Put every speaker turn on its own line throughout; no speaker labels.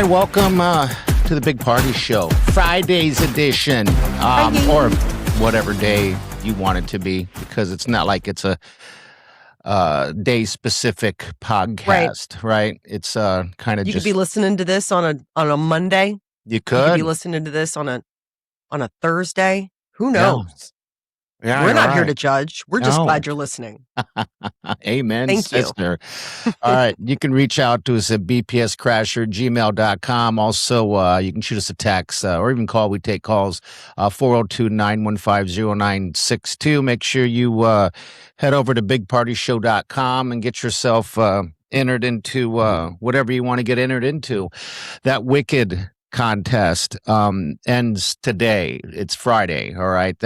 right, welcome to the Big Party Show, Friday's edition, or whatever day you want it to be, because it's not like it's a day-specific podcast, right? It's kind of
You
just...
could be listening to this on a Monday.
You could.
You could be listening to this on a Thursday. Who knows?
Yeah,
We're not here to judge. We're just glad you're listening.
Amen,
Thank
sister. All right. You can reach out to us at bpscrasher@gmail.com. Also, you can shoot us a text or even call. We take calls, 402-915-0962. Make sure you head over to bigpartyshow.com and get yourself entered into whatever you want to get entered into. That Wicked contest ends today. It's Friday, all right.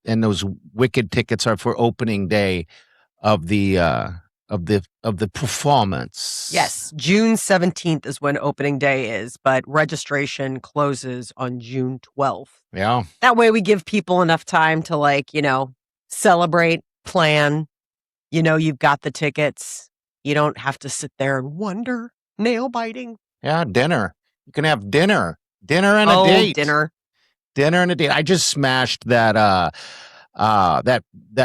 And those Wicked tickets are for opening day of the performance.
Yes, June 17th is when opening day is, but registration closes on June 12th.
Yeah.
That way we give people enough time to celebrate, plan. You've got the tickets. You don't have to sit there and wonder, nail biting.
Yeah, dinner. You can have dinner and a date.
Dinner
and a date. I just smashed that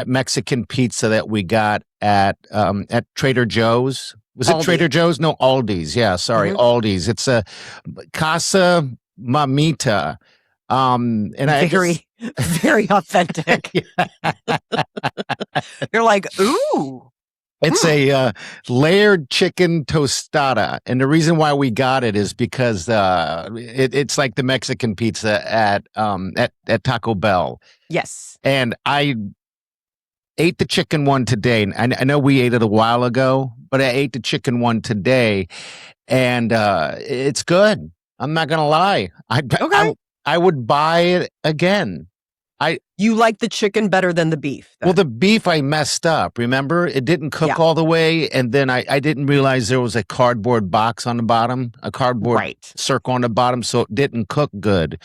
Mexican pizza that we got at Trader Joe's. Was
Aldi.
It Trader Joe's? No, Aldi's. Yeah, sorry, Aldi's. It's a Casa Mamita. And
very authentic. You're like, ooh.
It's a layered chicken tostada, and the reason why we got it is because it's like the Mexican pizza at Taco Bell.
Yes,
and I ate the chicken one today. I know we ate it a while ago, but I ate the chicken one today, and it's good. I'm not gonna lie. I would buy it again.
You like the chicken better than the beef, then.
Well, the beef I messed up. Remember, it didn't cook all the way, and then I didn't realize there was a cardboard box on the bottom, a cardboard circle on the bottom, so it didn't cook good.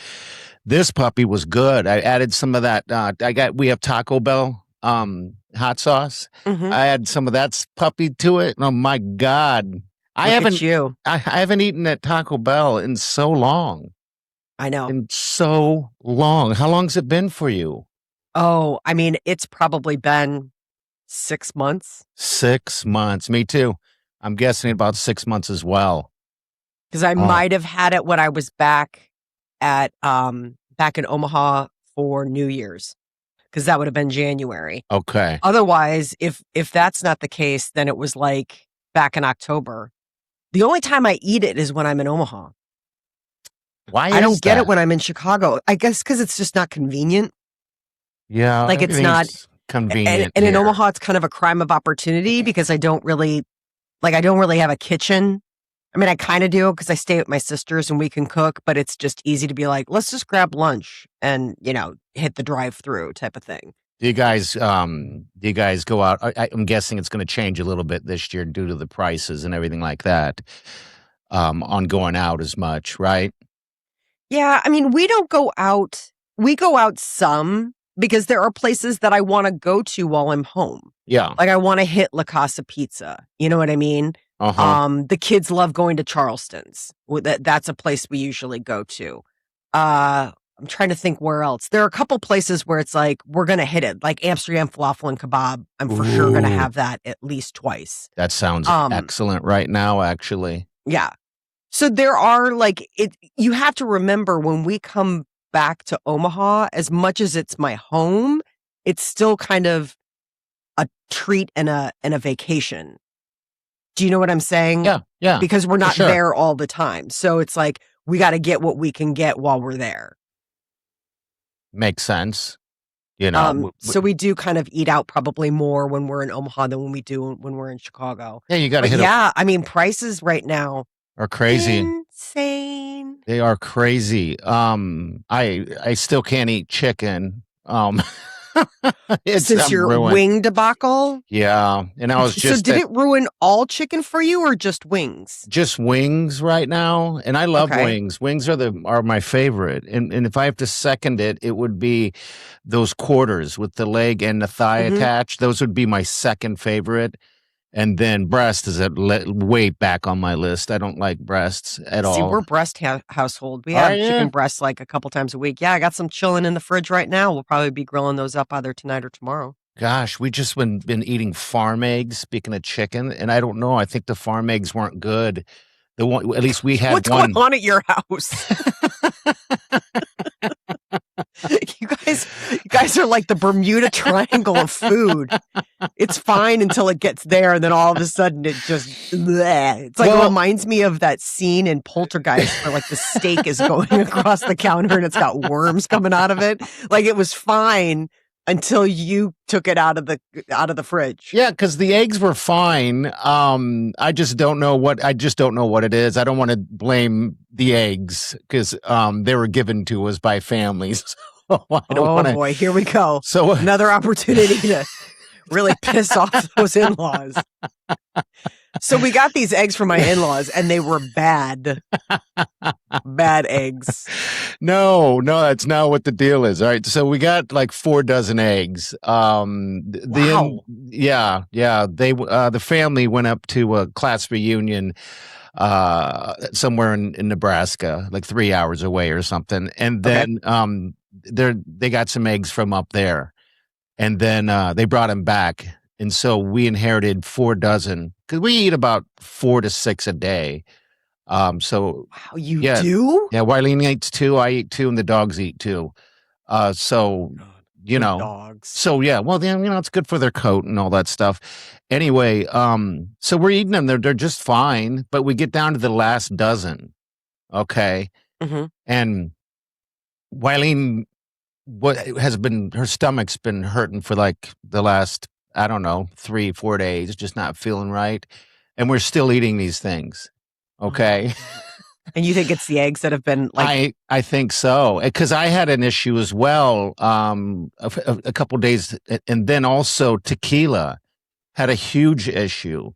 This puppy was good. I added some of that. We have Taco Bell hot sauce. I added some of that puppy to it. Oh my God, I haven't eaten at Taco Bell in so long.
I know.
In so long. How long's it been for you?
Oh, I mean, it's probably been 6 months.
6 months. Me too. I'm guessing about 6 months as well.
Because I might have had it when I was back in Omaha for New Year's. Because that would have been January.
Okay.
Otherwise, if that's not the case, then it was like back in October. The only time I eat it is when I'm in Omaha.
Why
I don't get it when I'm in Chicago. I guess because it's just not convenient.
Yeah.
Like it's not
convenient.
And in Omaha, it's kind of a crime of opportunity because I don't really have a kitchen. I mean, I kind of do because I stay with my sisters and we can cook, but it's just easy to be like, let's just grab lunch and, hit the drive-through type of thing.
Do you guys go out? I'm guessing it's going to change a little bit this year due to the prices and everything like that on going out as much, right?
Yeah, I mean, we don't go out. We go out some because there are places that I want to go to while I'm home.
Yeah.
Like I want to hit La Casa Pizza. You know what I mean? The kids love going to Charleston's. That's a place we usually go to. I'm trying to think where else. There are a couple places where it's like, we're going to hit it. Like Amsterdam Falafel Kabob. I'm for sure going to have that at least twice.
That sounds excellent right now, actually.
Yeah. So there are you have to remember when we come back to Omaha, as much as it's my home, it's still kind of a treat and a vacation. Do you know what I'm saying?
Yeah.
Because we're not there all the time. So it's like, we got to get what we can get while we're there.
Makes sense.
So we do kind of eat out probably more when we're in Omaha than when we do when we're in Chicago.
Yeah, you got to hit
I mean, prices right now
are crazy.
Insane.
They are crazy. I still can't eat chicken.
Since your
ruined.
Wing debacle?
Yeah. And I was just...
So did it ruin all chicken for you or just wings?
Just wings right now. And I love wings. Wings are my favorite. And if I have to second it, it would be those quarters with the leg and the thigh attached. Those would be my second favorite. And then breast is way back on my list. I don't like breasts at all.
See, we're breast household. We have chicken breasts like a couple times a week. Yeah, I got some chilling in the fridge right now. We'll probably be grilling those up either tonight or tomorrow.
Gosh, we just been eating farm eggs, speaking of chicken, and I don't know. I think the farm eggs weren't good. The one, at least we had
What's
one.
going on at your house? You guys are like the Bermuda Triangle of food. It's fine until it gets there, and then all of a sudden it just bleh. It's like it reminds me of that scene in Poltergeist where like the steak is going across the counter and it's got worms coming out of it. Like it was fine until you took it out of the fridge.
Yeah, because the eggs were fine. I just don't know what it is. I don't want to blame the eggs because they were given to us by families. So
boy, here we go. So another opportunity to really piss off those in-laws. So we got these eggs from my in-laws and they were bad eggs.
No, that's not what the deal is. All right. So we got like 4 dozen eggs.
Wow.
The family went up to a class reunion somewhere in Nebraska, like 3 hours away or something. And then they got some eggs from up there. And then they brought them back. And so we inherited 4 dozen because we eat about 4 to 6 a day. So
wow, you do?
Yeah, Wileen eats 2, I eat 2, and the dogs eat 2. Dogs. So yeah, well then it's good for their coat and all that stuff. Anyway, so we're eating them. They're just fine, but we get down to the last dozen. Okay, and Wileen, her stomach's been hurting for like the last 3-4 days, just not feeling right, and we're still eating these things. Okay.
And you think it's the eggs that have been like...
I think so. Because I had an issue as well a couple days. And then also Tequila had a huge issue.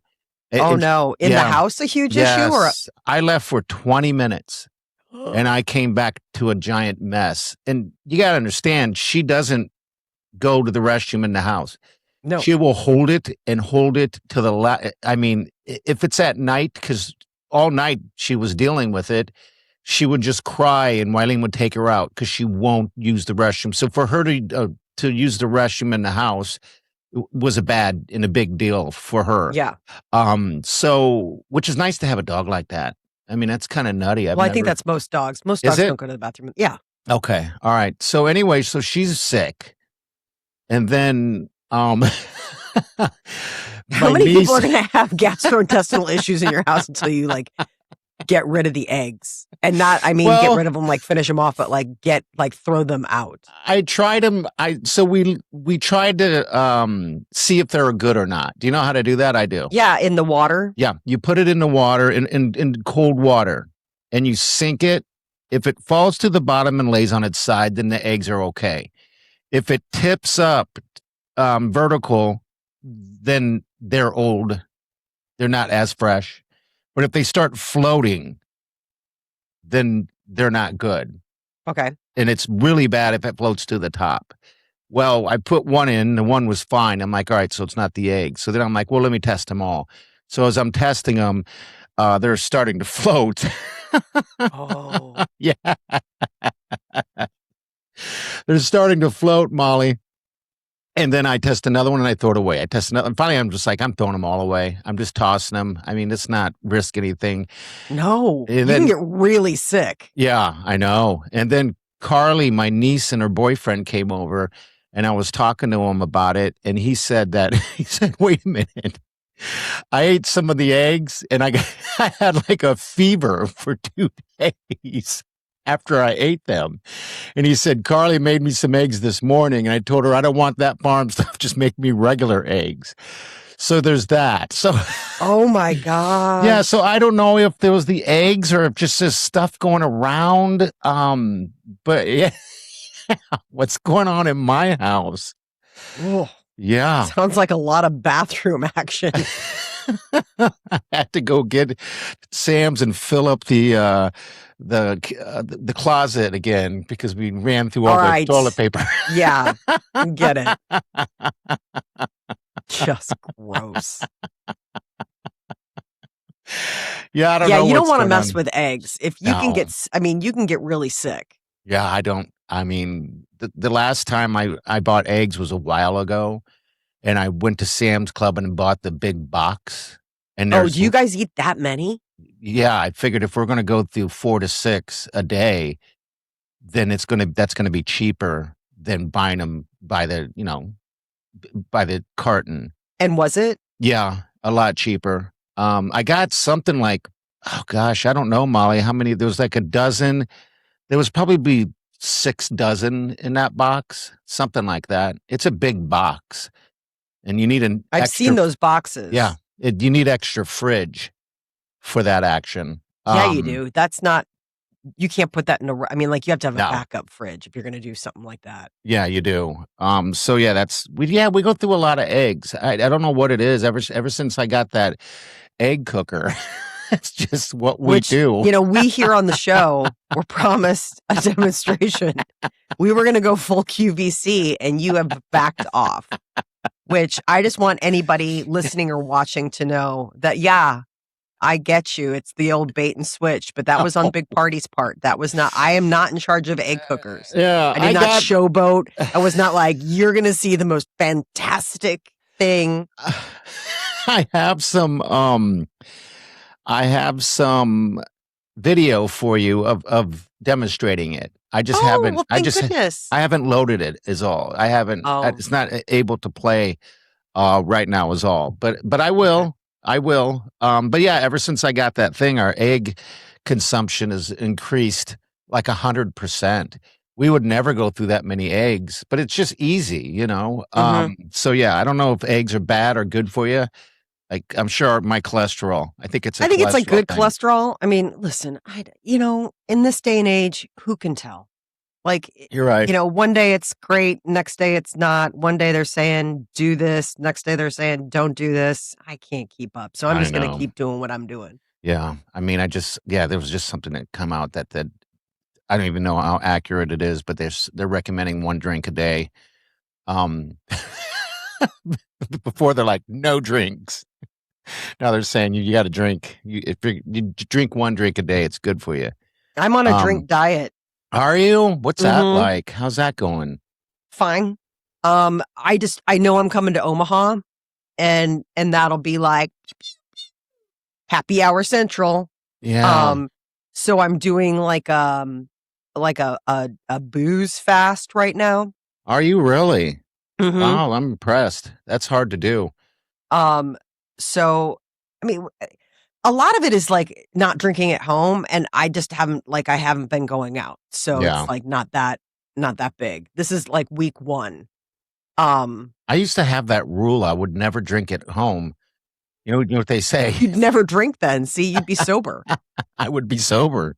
In the house, a huge issue? Or
I left for 20 minutes and I came back to a giant mess. And you got to understand, she doesn't go to the restroom in the house.
No.
She will hold it to the I mean, if it's at night, because all night she was dealing with it, she would just cry and Wileen would take her out because she won't use the restroom. So for her to use the restroom in the house was a big deal for her.
Yeah.
So, which is nice to have a dog like that. I mean, that's kind of nutty.
I think that's most dogs. Most dogs don't go to the bathroom. Yeah.
Okay. All right. So anyway, so she's sick. And then,
how many people are going to have gastrointestinal issues in your house until you like get rid of the eggs? And not, get rid of them, like finish them off, but like throw them out.
I tried them. We tried to see if they're good or not. Do you know how to do that? I do.
Yeah, in the water.
Yeah, you put it in the water, in cold water, and you sink it. If it falls to the bottom and lays on its side, then the eggs are okay. If it tips up vertical, then they're old. They're not as fresh. But if they start floating, then they're not good.
Okay.
And it's really bad if it floats to the top. Well, I put one in, the one was fine. I'm like, all right, so it's not the egg. So then I'm like, well, let me test them all. So as I'm testing them, they're starting to float.
Oh.
Yeah. They're starting to float, Molly. And then I test another one and I throw it away. I test another. And finally, I'm just like, I'm throwing them all away. I'm just tossing them. I mean, it's not risk anything.
No. You can get really sick.
Yeah, I know. And then Carly, my niece, and her boyfriend came over and I was talking to him about it. And he said, wait a minute. I ate some of the eggs and I had like a fever for 2 days after I ate them. And he said, Carly made me some eggs this morning. And I told her, I don't want that farm stuff. Just make me regular eggs. So there's that. So,
oh my God.
Yeah. So I don't know if there was the eggs or if just this stuff going around. But yeah, what's going on in my house?
Oh,
yeah.
Sounds like a lot of bathroom action.
I had to go get Sam's and fill up the closet again because we ran through all the toilet paper.
Yeah, get it. Just gross.
Yeah, I don't know.
You don't want to
going
mess
on.
with eggs. If you can get, you can get really sick.
Yeah, I don't. I mean, the last time I bought eggs was a while ago, and I went to Sam's Club and bought the big box. And
do you guys eat that many?
Yeah, I figured if we're going to go through 4 to 6 a day, then that's going to be cheaper than buying them by the carton.
And was it?
Yeah, a lot cheaper. I got something like, oh gosh, I don't know, Molly, how many? There was like a dozen. There was probably 6 dozen in that box, something like that. It's a big box, and you need
I've seen those boxes.
Yeah, you need extra fridge for that action.
Yeah, you do. That's not. You can't put that in a. I mean, like you have to have a backup fridge if you're going to do something like that.
Yeah, you do. So yeah, we go through a lot of eggs. I don't know what it is. Ever since I got that egg cooker, it's just what we do.
We here on the show were promised a demonstration. We were going to go full QVC, and you have backed off. Which I just want anybody listening or watching to know that. Yeah. I get you. It's the old bait and switch, but that was on Big Party's part. That was not, I am not in charge of egg cookers.
Yeah.
I did not showboat. I was not like, you're going to see the most fantastic thing.
I have some video for you of demonstrating it. I just haven't,
well, thank goodness.
I haven't loaded it is all. I haven't, it's not able to play right now is all, but I will. Okay. I will. But yeah, ever since I got that thing, our egg consumption has increased like 100%. We would never go through that many eggs, but it's just easy, So yeah, I don't know if eggs are bad or good for you. Like I'm sure my cholesterol. I think it's
like good cholesterol. I mean, listen, in this day and age, who can tell? Like,
you're right.
One day it's great. Next day it's not. One day they're saying, do this. Next day they're saying, don't do this. I can't keep up. So I'm just going to keep doing what I'm doing.
Yeah. I mean, there was just something that come out that I don't even know how accurate it is, but they're recommending 1 drink a day. Before they're like, no drinks. Now they're saying you got to drink. If you drink 1 drink a day, it's good for you.
I'm on a drink diet.
Are you? What's that like? How's that going?
Fine. I know I'm coming to Omaha, and that'll be like happy hour central.
Yeah.
So I'm doing like a booze fast right now.
Are you really?
Mm-hmm.
Wow, I'm impressed. That's hard to do.
So I mean, a lot of it is like not drinking at home, and I just haven't been going out. So it's like not that big. This is like week 1.
I used to have that rule. I would never drink at home. You know what they say?
You'd never drink then. See, you'd be sober.
I would be sober.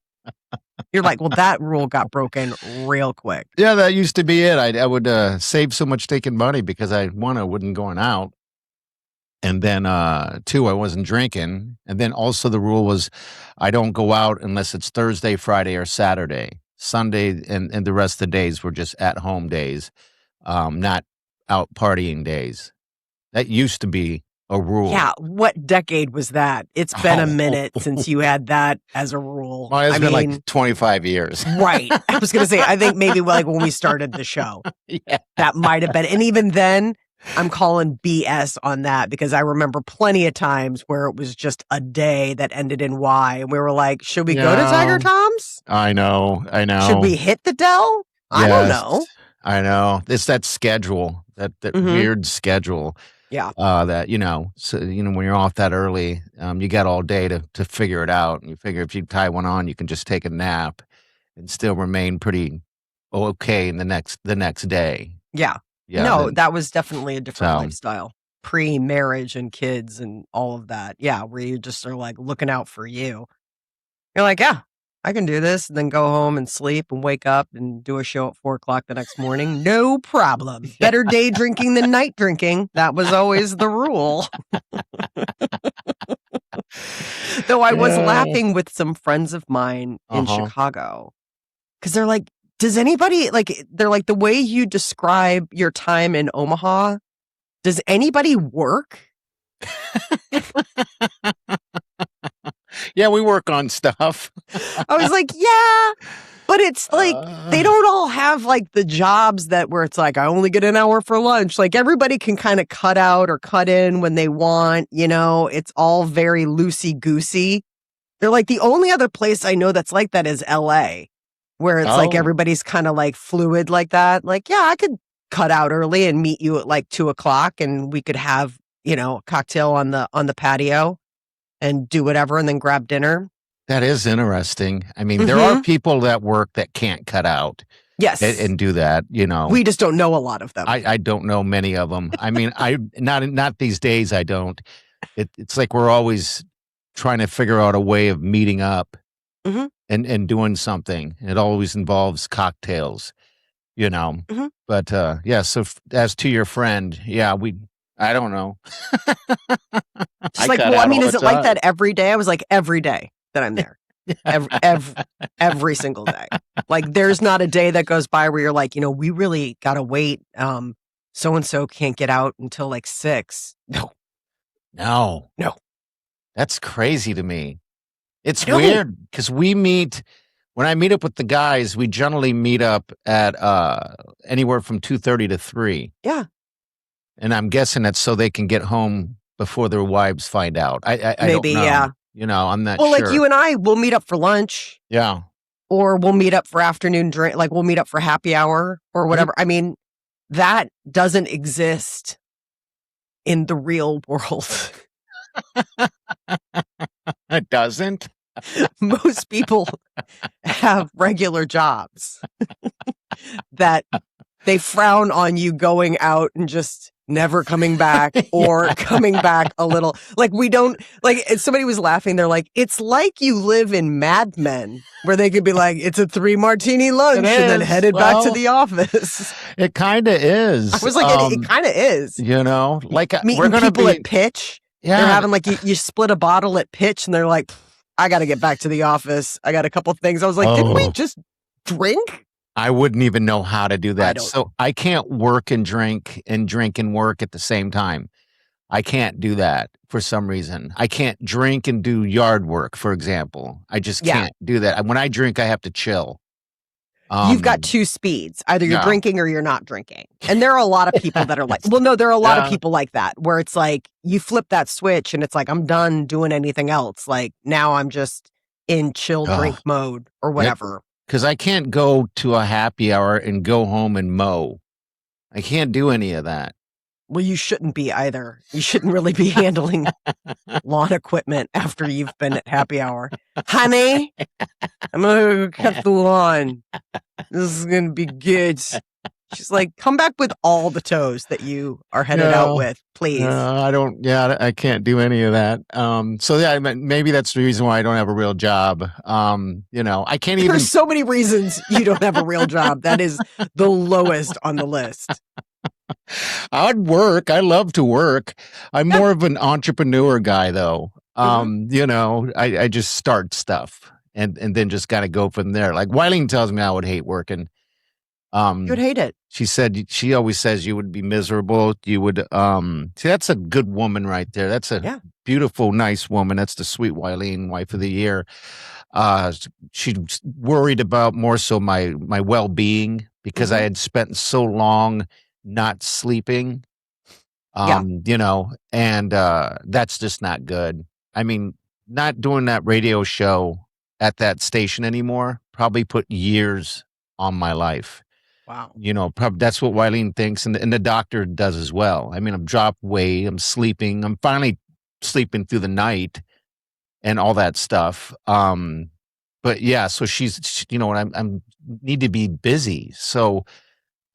You're like, well, that rule got broken real quick.
Yeah, that used to be it. I would save so much taking money because I wouldn't going out. And then 2, I wasn't drinking. And then also the rule was I don't go out unless it's Thursday, Friday, or Saturday. Sunday and the rest of the days were just at home days, not out partying days. That used to be a rule.
Yeah. What decade was that? It's been a minute since you had that as a rule.
Well, it's been like 25 years.
Right. I was going to say, I think maybe like when we started the show, that might have been. And even then, I'm calling BS on that because I remember plenty of times where it was just a day that ended in Y. And we were like, should we go to Tiger Tom's?
I know.
Should we hit the Dell? I don't know.
I know. It's that schedule, that weird schedule.
Yeah.
So, when you're off that early, you got all day to figure it out. And you figure if you tie one on, you can just take a nap and still remain pretty okay in the next day.
Yeah.
Yeah,
no, that was definitely a different lifestyle. Pre-marriage and kids and all of that. Yeah, where you just are like looking out for you. You're like, yeah, I can do this. And then go home and sleep and wake up and do a show at 4:00 the next morning. No problem. Better day drinking than night drinking. That was always the rule. Though I was laughing with some friends of mine in Chicago because they're like, does anybody they're like, the way you describe your time in Omaha, does anybody work?
Yeah, we work on stuff.
I was like, yeah, but it's like they don't all have like the jobs where it's like I only get an hour for lunch. Like everybody can kind of cut out or cut in when they want. It's all very loosey goosey. They're like the only other place I know that's like that is LA, where it's like everybody's kind of like fluid like that. Like, yeah, I could cut out early and meet you at like 2:00 and we could have, a cocktail on the patio and do whatever and then grab dinner.
That is interesting. I mean, there are people that work that can't cut out.
Yes.
And do that,
We just don't know a lot of them.
I don't know many of them. I mean, not these days I don't. It's like we're always trying to figure out a way of meeting up and doing something. It always involves cocktails, But yeah, so as to your friend, yeah, I don't know.
Just like, well, I mean, is it like that every day? I was like, every day that I'm there. Every single day. Like there's not a day that goes by where you're like, we really gotta wait. So-and-so can't get out until like 6.
No. That's crazy to me. It's weird because when I meet up with the guys, we generally meet up at anywhere from 2:30 to 3.
Yeah.
And I'm guessing that's so they can get home before their wives find out. I
Maybe,
don't know.
yeah.
I'm not
sure. Well, like you and I, we'll meet up for lunch.
Yeah.
Or we'll meet up for afternoon drink. Like we'll meet up for happy hour or whatever. I mean, that doesn't exist in the real world.
It doesn't?
Most people have regular jobs that they frown on you going out and just never coming back or coming back a little. Like we don't, like somebody was laughing. They're like, it's like you live in Mad Men where they could be like, it's a 3-martini lunch and then headed back to the office.
It kind of is.
I was like, it kind of is.
Like
meeting
we're gonna
people at Pitch.
Yeah.
They're having like, you split a bottle at Pitch and they're like, I got to get back to the office. I got a couple things. I was like, didn't we just drink?
I wouldn't even know how to do that. So I can't work and drink and work at the same time. I can't do that for some reason. I can't drink and do yard work, for example. I just can't do that. When I drink, I have to chill.
You've got two speeds. Either you're drinking or you're not drinking. And there are a lot of people that are like, well, no, there are a lot of people like that where it's like you flip that switch and it's like, I'm done doing anything else. Like now I'm just in chill drink mode or whatever.
Because I can't go to a happy hour and go home and mow. I can't do any of that.
Well, you shouldn't be either. You shouldn't really be handling lawn equipment after you've been at happy hour. Honey, I'm going to cut the lawn. This is going to be good. She's like, come back with all the toes that you are headed out with, please.
I can't do any of that. So yeah, maybe that's the reason why I don't have a real job. I can't even.
There's so many reasons you don't have a real job. That is the lowest on the list.
I'd work. I love to work. I'm more of an entrepreneur guy though. I just start stuff and then just got to go from there. Like Wileen tells me I would hate working.
You would hate it.
She always says you would be miserable. You would, see, that's a good woman right there. That's a beautiful, nice woman. That's the sweet Wileen, wife of the year. She's worried about more so my well-being because I had spent so long not sleeping, and that's just not good. I mean, not doing that radio show at that station anymore probably put years on my life.
Wow.
Probably that's what Wileen thinks, and the doctor does as well. I mean, I'm dropped weight, I'm sleeping, I'm finally sleeping through the night and all that stuff. But yeah, so she's, I'm need to be busy. So,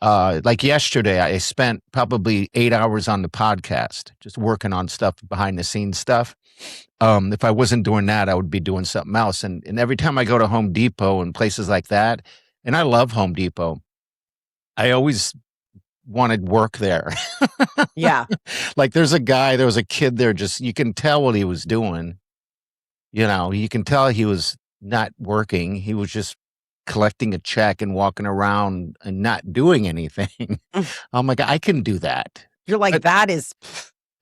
like yesterday, I spent probably 8 hours on the podcast, just working on stuff, behind the scenes stuff. If I wasn't doing that, I would be doing something else. And every time I go to Home Depot and places like that, and I love Home Depot, I always wanted work there.
Yeah.
Like there was a kid there, just, you can tell what he was doing. You can tell he was not working. He was just collecting a check and walking around and not doing anything. I'm like, I can do that.
You're like, that is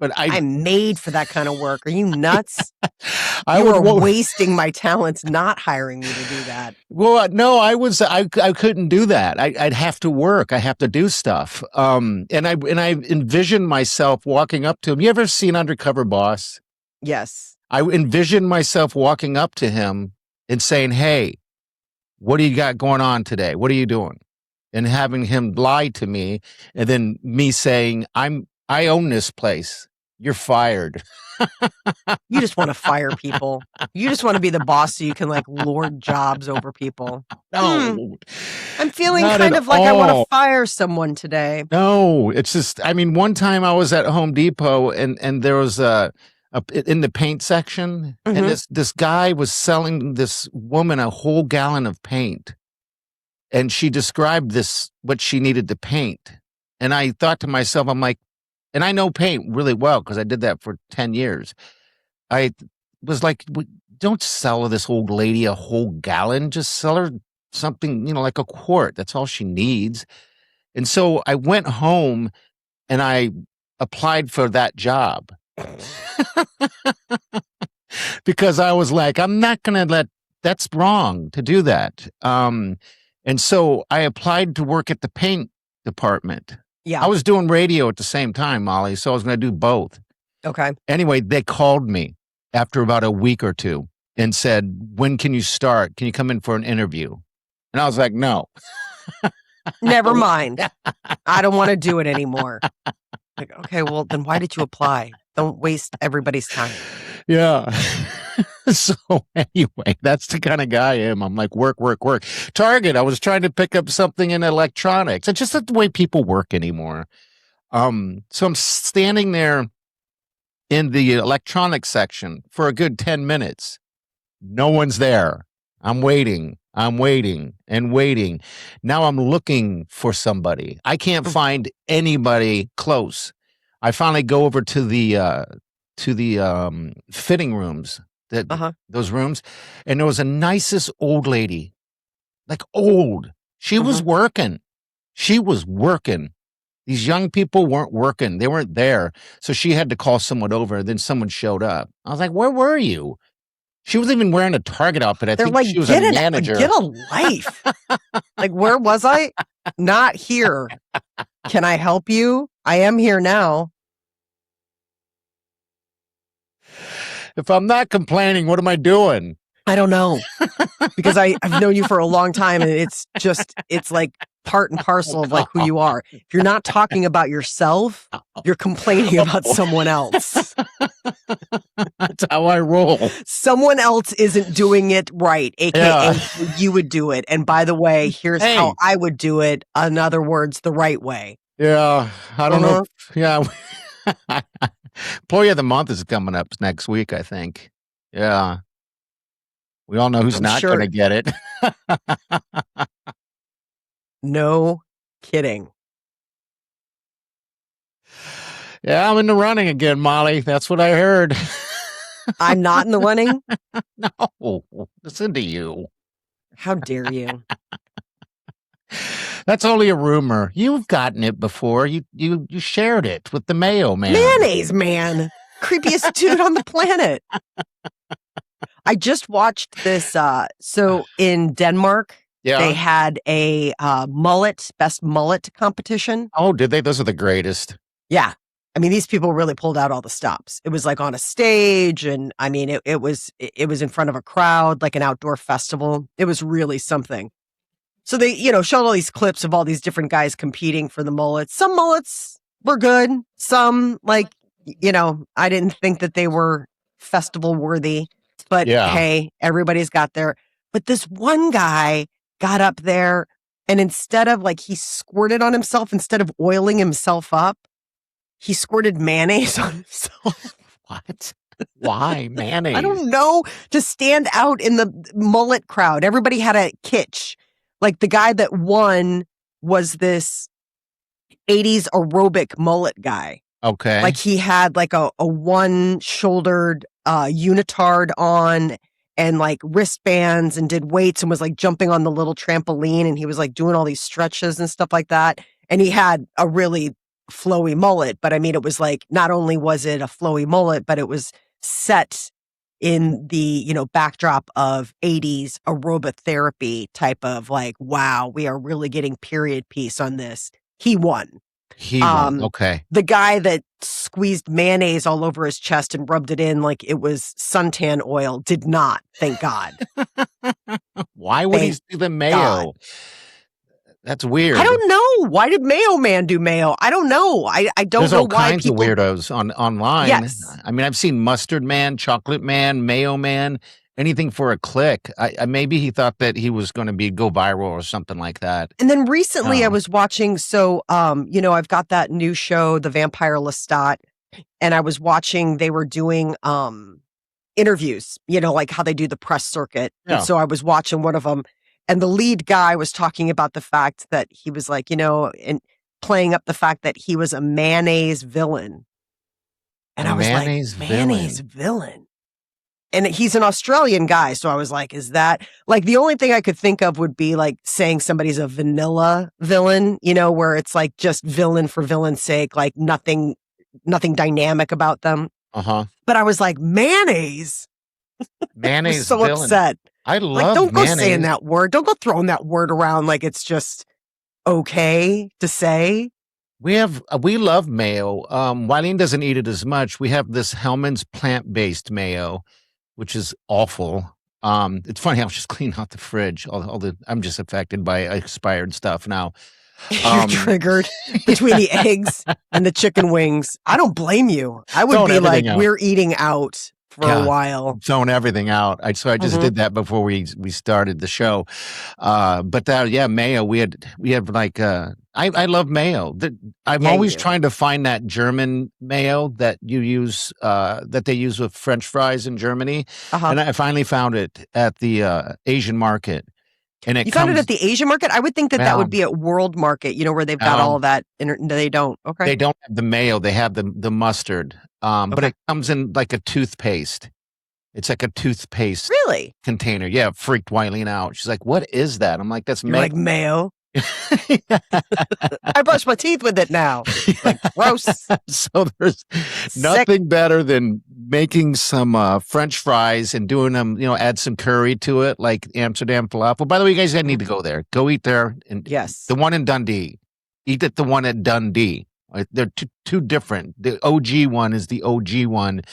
But
I'm made for that kind of work. Are you nuts? You are wasting my talents not hiring me to do that.
Well, no, I couldn't do that. I'd have to work. I have to do stuff. And I envisioned myself walking up to him. You ever seen Undercover Boss?
Yes.
I envisioned myself walking up to him and saying, "Hey, what do you got going on today? What are you doing?" And having him lie to me, and then me saying, I own this place. You're fired.
You just want to fire people. You just want to be the boss so you can like lord jobs over people.
No.
I'm feeling kind of like I want to fire someone today.
No, it's just, I mean, one time I was at Home Depot and there was in the paint section, and this guy was selling this woman a whole gallon of paint. And she described what she needed to paint. And I thought to myself, I'm like, and I know paint really well because I did that for 10 years. I was like, don't sell this old lady a whole gallon. Just sell her something, like a quart. That's all she needs. And so I went home and I applied for that job because I was like, I'm not going to that's wrong to do that. And so I applied to work at the paint department.
Yeah.
I was doing radio at the same time, Molly, so I was going to do both.
Okay.
Anyway, they called me after about a week or two and said, "When can you start? Can you come in for an interview?" And I was like, "No."
Never mind. I don't want to do it anymore. Like, okay, well, then why did you apply? Don't waste everybody's time.
Yeah. So anyway, that's the kind of guy I am. I'm like, work. Target, I was trying to pick up something in electronics. It's just not the way people work anymore. So I'm standing there in the electronics section for a good 10 minutes. No one's there. I'm waiting. Now I'm looking for somebody. I can't find anybody close. I finally go over to the fitting rooms, those rooms, and there was a nicest old lady, like old. She was working. These young people weren't working. They weren't there. So she had to call someone over. Then someone showed up. I was like, "Where were you?" She wasn't even wearing a Target outfit. I think she was a manager.
Get a life. Like, where was I? Not here. Can I help you? I am here now.
If I'm not complaining, what am I doing?
I don't know. Because I've known you for a long time, and it's like part and parcel of like who you are. If you're not talking about yourself, you're complaining about someone else.
That's how I roll.
Someone else isn't doing it right, aka you would do it. And by the way, here's how I would do it. In other words, the right way.
Yeah, I don't know. Yeah. Employee of the Month is coming up next week, I think. Yeah. We all know who's not going to get it.
No kidding.
Yeah, I'm in the running again, Molly. That's what I heard.
I'm not in the running?
No. Listen to you.
How dare you?
That's only a rumor. You've gotten it before. You shared it with the Mayo man.
Mayonnaise man. Creepiest dude on the planet. I just watched this. So in Denmark, they had a best mullet competition.
Oh, did they? Those are the greatest.
Yeah. I mean, these people really pulled out all the stops. It was like on a stage, and I mean, it was in front of a crowd, like an outdoor festival. It was really something. So they, showed all these clips of all these different guys competing for the mullets. Some mullets were good. Some, I didn't think that they were festival worthy. But hey, everybody's got there. But this one guy got up there, and instead of he squirted on himself, instead of oiling himself up, he squirted mayonnaise on himself.
What? Why mayonnaise?
I don't know. To stand out in the mullet crowd. Everybody had a kitsch. Like the guy that won was this 80s aerobic mullet guy.
Okay.
Like he had like a one-shouldered unitard on and like wristbands and did weights and was like jumping on the little trampoline, and he was like doing all these stretches and stuff like that. And he had a really flowy mullet, but I mean, it was like, not only was it a flowy mullet, but it was set in the, backdrop of 80s aerobic therapy type of like, wow, we are really getting period piece on this. He won.
Okay.
The guy that squeezed mayonnaise all over his chest and rubbed it in like it was suntan oil did not, thank God.
Why would he do the mayo? God. That's weird.
I don't know. Why did Mayo Man do mayo? I don't know. I don't
There's
know
all
why
kinds of weirdos online.
Yes.
I mean, I've seen Mustard Man, Chocolate Man, Mayo Man, anything for a click. Maybe he thought that he was going to go viral or something like that.
And then recently I was watching, I've got that new show, The Vampire Lestat, and I was watching, they were doing interviews, like how they do the press circuit. Yeah. And so I was watching one of them. And the lead guy was talking about the fact that he was like, and playing up the fact that he was a mayonnaise villain. And I was like, mayonnaise villain. And he's an Australian guy. So I was like, is that like the only thing I could think of would be like saying somebody's a vanilla villain, where it's like just villain for villain's sake, like nothing dynamic about them.
Uh-huh.
But I was like, mayonnaise.
Mayonnaise
I was so
villain.
upset.
I love
like, don't
mayonnaise.
Go saying that word. Don't go throwing that word around like it's just okay to say.
We love mayo. Wileen doesn't eat it as much. We have this Hellman's plant-based mayo, which is awful. It's funny how I just clean out the fridge. I'm just affected by expired stuff now.
You're triggered between the eggs and the chicken wings. I don't blame you. I would be like, we're eating out for a while.
Throwing everything out. So I just did that before we started the show. Mayo. We have like I love mayo. I'm always trying to find that German mayo that you use that they use with French fries in Germany. And I finally found it at the Asian market. And
you found it at the Asian market? I would think that would be at World Market, where they've got all of that. They don't. Okay.
They don't have the mayo. They have the mustard. But it comes in like a toothpaste. It's like a toothpaste container. Yeah, it freaked Wileen out. She's like, what is that? I'm like, that's mayo.
Like mayo? I brush my teeth with it now. Like, gross.
So there's nothing better than making some French fries and doing them, add some curry to it, like Amsterdam Falafel. By the way, you guys need to go there. Go eat there. And
yes.
The one in Dundee. Eat at the one at Dundee. They're two different. The OG one is the OG one.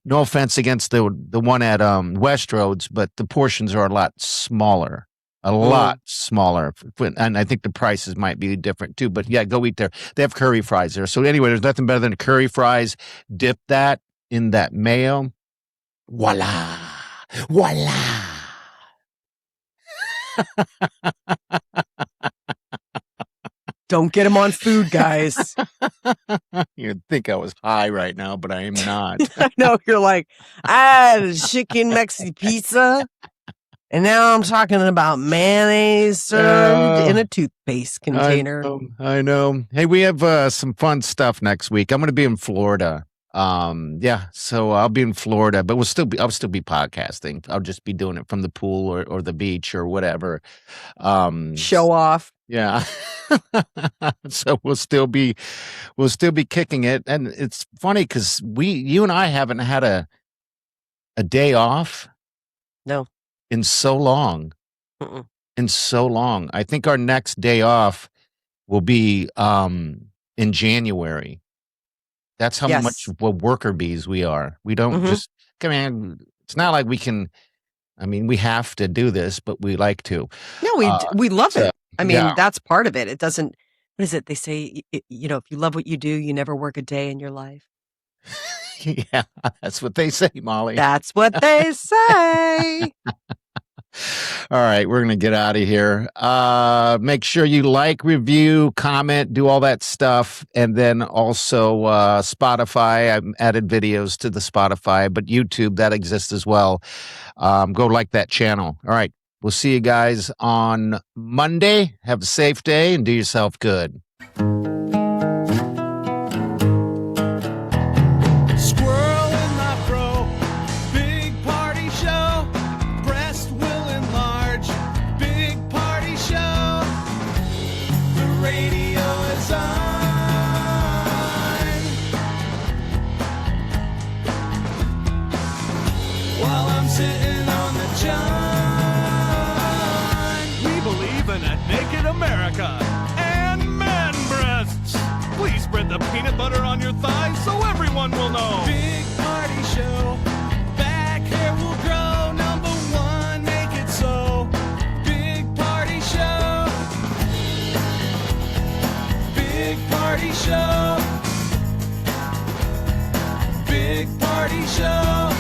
No offense against the one at Westroads, but the portions are a lot smaller. A lot smaller. And I think the prices might be different too. But yeah, go eat there. They have curry fries there. So anyway, there's nothing better than curry fries. Dip that in that mayo. Voila. Voila.
Don't get them on food, guys.
You'd think I was high right now, but I am not.
I know. You're like, I had a chicken Mexi pizza. And now I'm talking about mayonnaise served in a toothpaste container.
I know. Hey, we have some fun stuff next week. I'm going to be in Florida. So I'll be in Florida, but I'll still be podcasting. I'll just be doing it from the pool or the beach or whatever.
Show off.
Yeah. So we'll still be kicking it. And it's funny because you and I haven't had a day off.
No.
In so long.
Mm-mm.
In so long. I think our next day off will be in January. That's how much worker bees we are. We don't just come in. It's not like we can. I mean, we have to do this, but we like to.
No, we love it. I mean, that's part of it. It doesn't. What is it? They say, if you love what you do, you never work a day in your life.
Yeah, that's what they say, Molly.
That's what they say.
All right, we're going to get out of here. Make sure you like, review, comment, do all that stuff. And then also Spotify. I've added videos to the Spotify, but YouTube, that exists as well. Go like that channel. All right, we'll see you guys on Monday. Have a safe day and do yourself good.
Radio is on. sitting on the john.
We believe in a naked America and man breasts. Please spread the peanut butter on your thighs so everyone will know.
Big party show. Back hair will grow. Number one, make it so. Big party show. Big party show. Big party show.